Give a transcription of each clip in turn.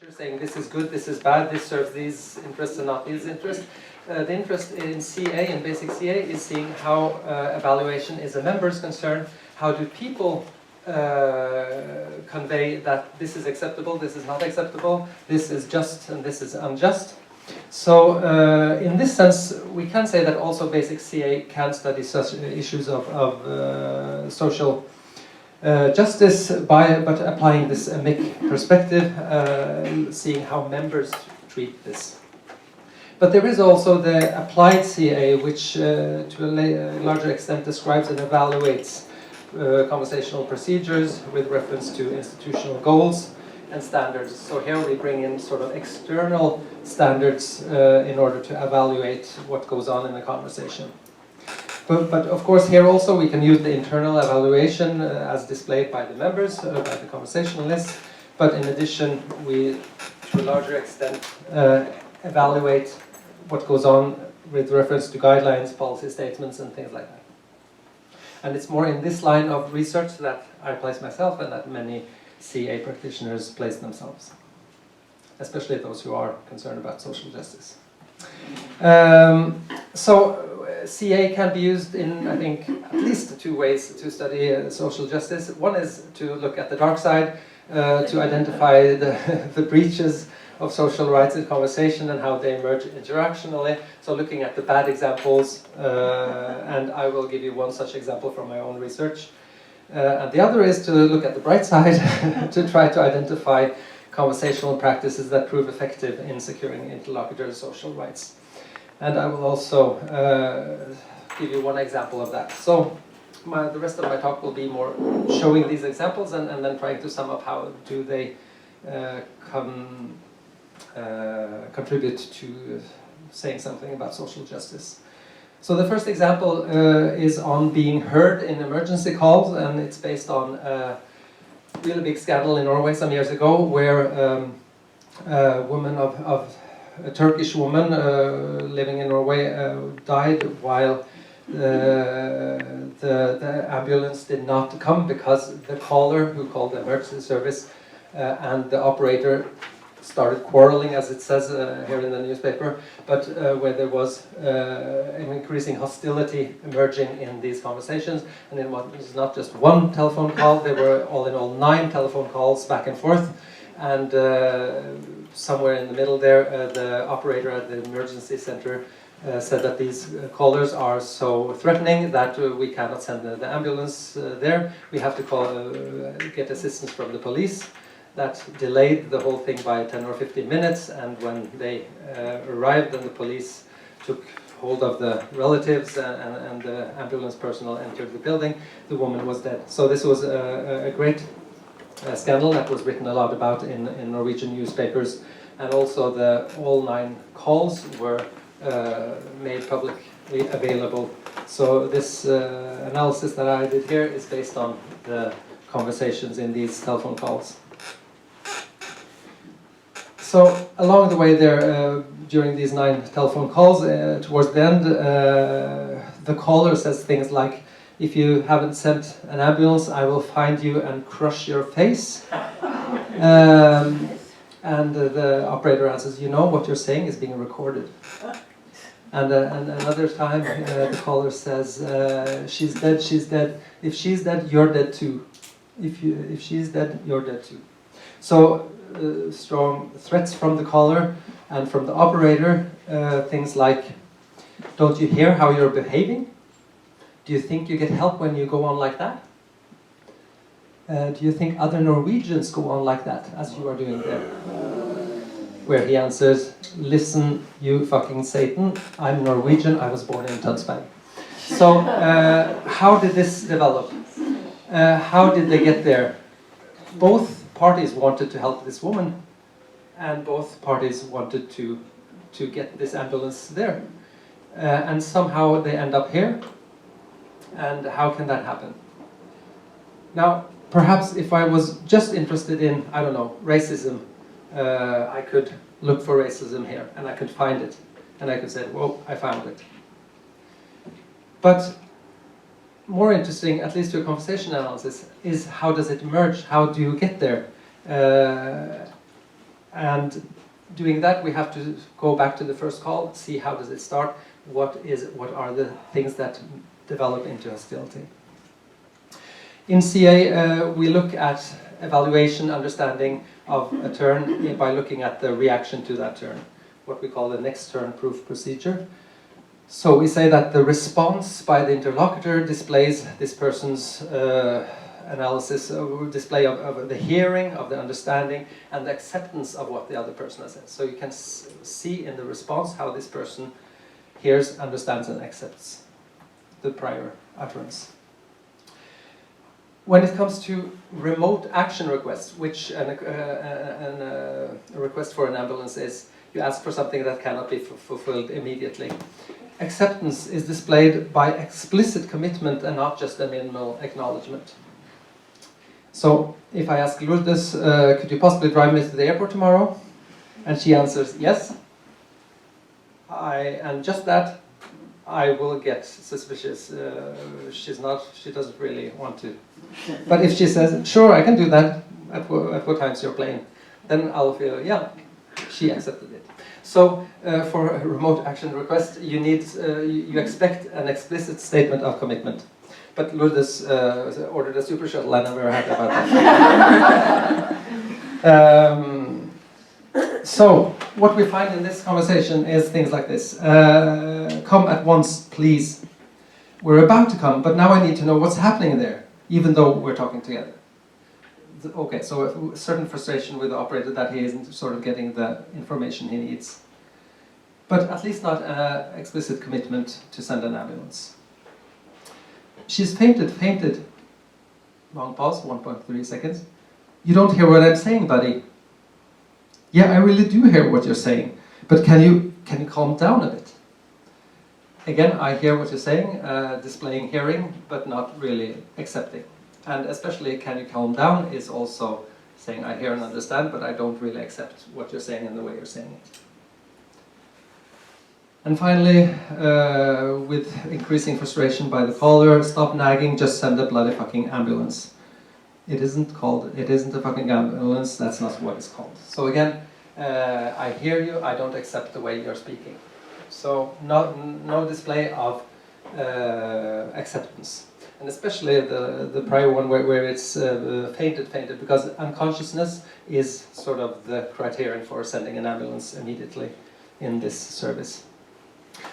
researcher saying this is good, this is bad, this serves these interests and not these interests. The interest in CA, in basic CA, is seeing how evaluation is a member's concern. How do people convey that this is acceptable, this is not acceptable, this is just and this is unjust. So in this sense, we can say that also basic CA can study such issues of social justice but applying this amic perspective, seeing how members treat this. But there is also the applied CA, which to a larger extent describes and evaluates conversational procedures with reference to institutional goals and standards. So here we bring in sort of external standards in order to evaluate what goes on in the conversation. But of course here also we can use the internal evaluation as displayed by the members, by the conversationalists. But in addition, we, to a larger extent, evaluate what goes on with reference to guidelines, policy statements, and things like that. And it's more in this line of research that I place myself and that many CA practitioners place themselves, especially those who are concerned about social justice. So CA can be used in, I think, at least two ways to study social justice. One is to look at the dark side, to identify the breaches of social rights in conversation and how they emerge interactionally. So looking at the bad examples, and I will give you one such example from my own research. And the other is to look at the bright side, to try to identify conversational practices that prove effective in securing interlocutors' social rights. And I will also give you one example of that. So the rest of my talk will be more showing these examples and then trying to sum up how do they contribute to saying something about social justice. So the first example is on being heard in emergency calls, and it's based on a really big scandal in Norway some years ago where a Turkish woman living in Norway died while the ambulance did not come because the caller who called the emergency service and the operator started quarreling, as it says here in the newspaper, but where there was an increasing hostility emerging in these conversations. And it was not just one telephone call, there were all in all 9 telephone calls back and forth. And somewhere in the middle there, the operator at the emergency center said that these callers are so threatening that we cannot send the ambulance there. We have to get assistance from the police. That delayed the whole thing by 10 or 15 minutes, and when they arrived and the police took hold of the relatives and the ambulance personnel entered the building, the woman was dead. So this was a great scandal that was written a lot about in Norwegian newspapers, and also all 9 calls were made publicly available. So this analysis that I did here is based on the conversations in these telephone calls. So along the way there, during these 9 telephone calls, towards the end, the caller says things like, "If you haven't sent an ambulance, I will find you and crush your face." And the operator answers, "You know what you're saying is being recorded." And another time, the caller says, "She's dead, she's dead. If she's dead, you're dead too. If she's dead, you're dead too." So strong threats from the caller and from the operator, things like, "Don't you hear how you're behaving? Do you think you get help when you go on like that? Do you think other Norwegians go on like that, as you are doing there?" Where he answers, "Listen, you fucking Satan, I'm Norwegian, I was born in Tønsberg." So how did this develop? How did they get there? Both parties wanted to help this woman, and both parties wanted to get this ambulance there. And somehow they end up here. And how can that happen? Now, perhaps if I was just interested in, I don't know, racism, I could look for racism here, and I could find it. And I could say, "Whoa, I found it." But more interesting, at least to a conversation analysis, is how does it emerge? How do you get there? And doing that, we have to go back to the first call, see how does it start, what are the things that develop into hostility. In CA, we look at evaluation, understanding of a turn by looking at the reaction to that turn, what we call the next turn proof procedure. So we say that the response by the interlocutor displays this person's analysis, display of the hearing, of the understanding, and the acceptance of what the other person has said. So you can see in the response how this person hears, understands, and accepts the prior utterance. When it comes to remote action requests, which a request for an ambulance is, you ask for something that cannot be fulfilled immediately. Acceptance is displayed by explicit commitment and not just a minimal acknowledgement. So, if I ask Lourdes, could you possibly drive me to the airport tomorrow? And she answers, yes. And just that, I will get suspicious. She doesn't really want to. But if she says, sure, I can do that, at what time's your plane? Then I'll feel, yeah, she accepted it. So for a remote action request, you need, you expect an explicit statement of commitment. But Lourdes ordered a super shuttle, and I'm very happy about that. So what we find in this conversation is things like this. Come at once, please. We're about to come, but now I need to know what's happening there, even though we're talking together. Okay, so a certain frustration with the operator that he isn't sort of getting the information he needs. But at least not an explicit commitment to send an ambulance. She's fainted. Long pause, 1.3 seconds. You don't hear what I'm saying, buddy. Yeah, I really do hear what you're saying, but can you calm down a bit? Again, I hear what you're saying, displaying hearing, but not really accepting. And especially, can you calm down is also saying, I hear and understand, but I don't really accept what you're saying and the way you're saying it. And finally, with increasing frustration by the caller, stop nagging, just send a bloody fucking ambulance. It isn't a fucking ambulance, that's not what it's called. So again, I hear you, I don't accept the way you're speaking. So no display of acceptance. And especially the prior one where it's fainted, because unconsciousness is sort of the criterion for sending an ambulance immediately in this service.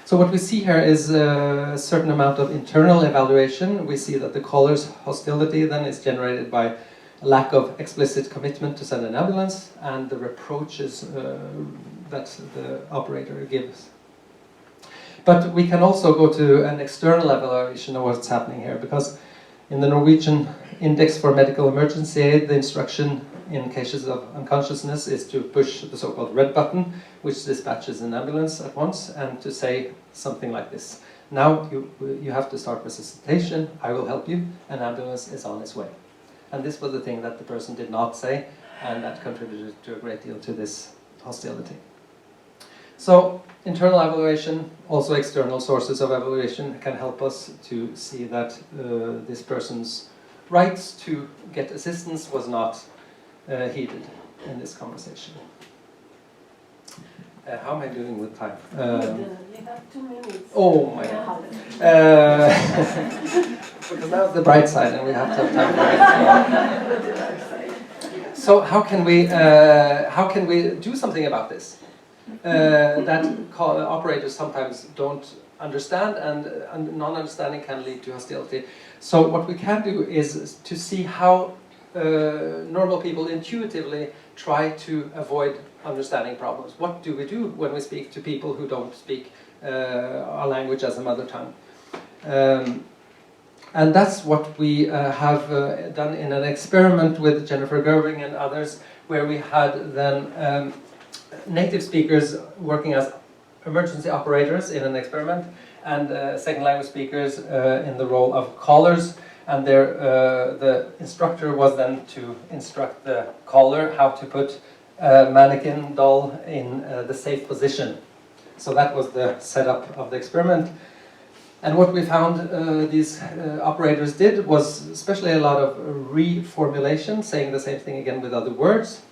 So what we see here is a certain amount of internal evaluation. We see that the caller's hostility then is generated by a lack of explicit commitment to send an ambulance and the reproaches that the operator gives. But we can also go to an external evaluation of what's happening here, because in the Norwegian Index for Medical Emergency Aid, the instruction in cases of unconsciousness is to push the so-called red button, which dispatches an ambulance at once, and to say something like this. Now you have to start resuscitation, I will help you, an ambulance is on its way. And this was the thing that the person did not say, and that contributed to a great deal to this hostility. So, internal evaluation, also external sources of evaluation can help us to see that this person's rights to get assistance was not heeded in this conversation. How am I doing with time? You have 2 minutes. Oh my God. Because now it's the bright side and we have to have time for it. So how can we do something about this? That operators sometimes don't understand, and non-understanding can lead to hostility. So what we can do is to see how normal people intuitively try to avoid understanding problems. What do we do when we speak to people who don't speak our language as a mother tongue? And that's what we have done in an experiment with Jennifer Gerving and others, where we had then native speakers working as emergency operators in an experiment, and second language speakers in the role of callers, and the instructor was then to instruct the caller how to put a mannequin doll in the safe position. So that was the setup of the experiment. And what we found these operators did was especially a lot of reformulation, saying the same thing again with other words.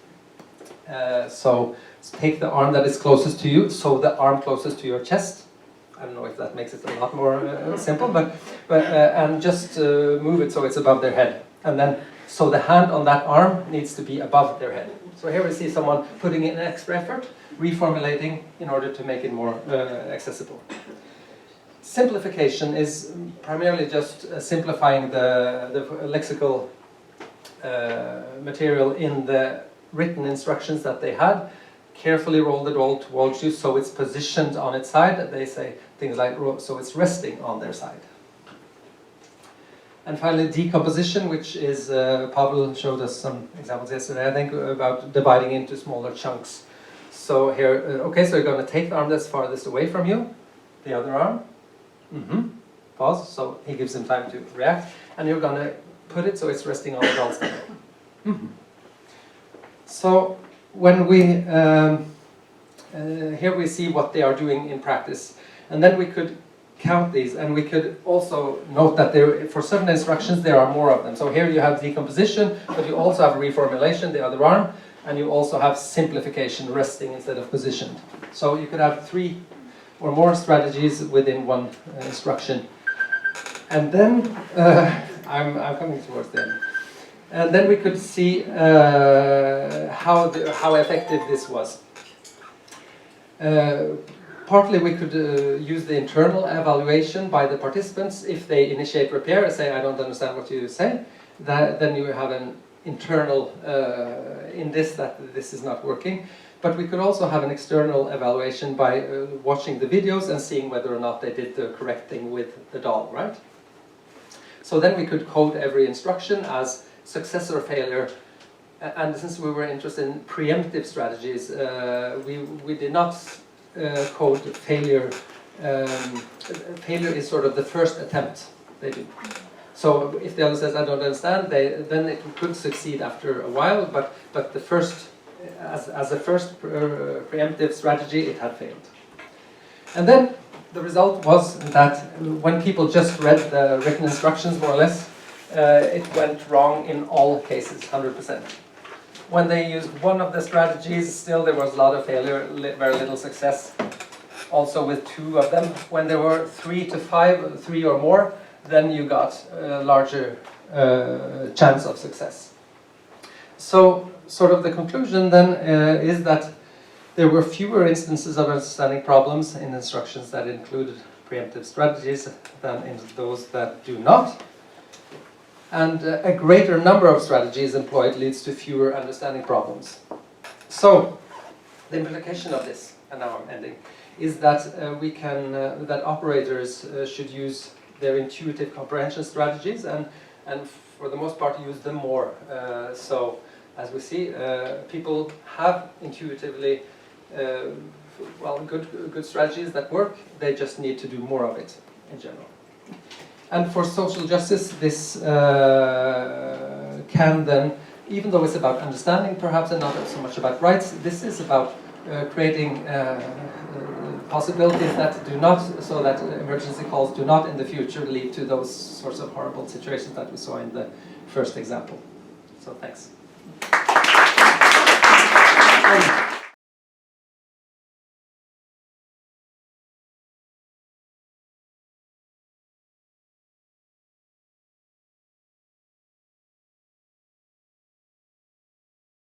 So take the arm that is closest to you, so the arm closest to your chest. I don't know if that makes it a lot more simple, but and just move it so it's above their head. And then, so the hand on that arm needs to be above their head. So here we see someone putting in an extra effort, reformulating in order to make it more accessible. Simplification is primarily just simplifying the lexical material in the written instructions that they had. Carefully roll the doll towards you so it's positioned on its side. They say things like, so it's resting on their side. And finally, decomposition, which is, Pavel showed us some examples yesterday, I think, about dividing into smaller chunks. So here, okay, so you're going to take the arm that's farthest away from you, the other arm. Pause, so he gives him time to react. And you're going to put it so it's resting on the doll's stomach. So when we, here we see what they are doing in practice. And then we could count these, and we could also note that there, for certain instructions there are more of them. So here you have decomposition, but you also have reformulation, the other arm, and you also have simplification, resting instead of positioned. So you could have 3 or more strategies within one instruction. And then, I'm coming towards the end. And then we could see how effective this was. Partly we could use the internal evaluation by the participants. If they initiate repair and say, I don't understand what you say, then you have an internal in this, that this is not working. But we could also have an external evaluation by watching the videos and seeing whether or not they did the correct thing with the doll, right? So then we could code every instruction as success or failure. And since we were interested in preemptive strategies, we did not code failure. Failure is sort of the first attempt they do. So if the other says, I don't understand, then it could succeed after a while, but the first, as a first preemptive strategy, it had failed. And then the result was that when people just read the written instructions, more or less, it went wrong in all cases, 100%. When they used one of the strategies, still there was a lot of failure, very little success. Also with 2 of them. When there were 3 to 5, 3 or more, then you got a larger chance of success. So, sort of the conclusion then is that there were fewer instances of understanding problems in instructions that included preemptive strategies than in those that do not. And a greater number of strategies employed leads to fewer understanding problems. So, the implication of this, and now I'm ending, is that that operators should use their intuitive comprehension strategies and for the most part use them more. So, as we see, people have intuitively good strategies that work. They just need to do more of it in general. And for social justice, this can then, even though it's about understanding perhaps and not so much about rights, this is about creating possibilities that do not, so that emergency calls do not in the future lead to those sorts of horrible situations that we saw in the first example. So thanks.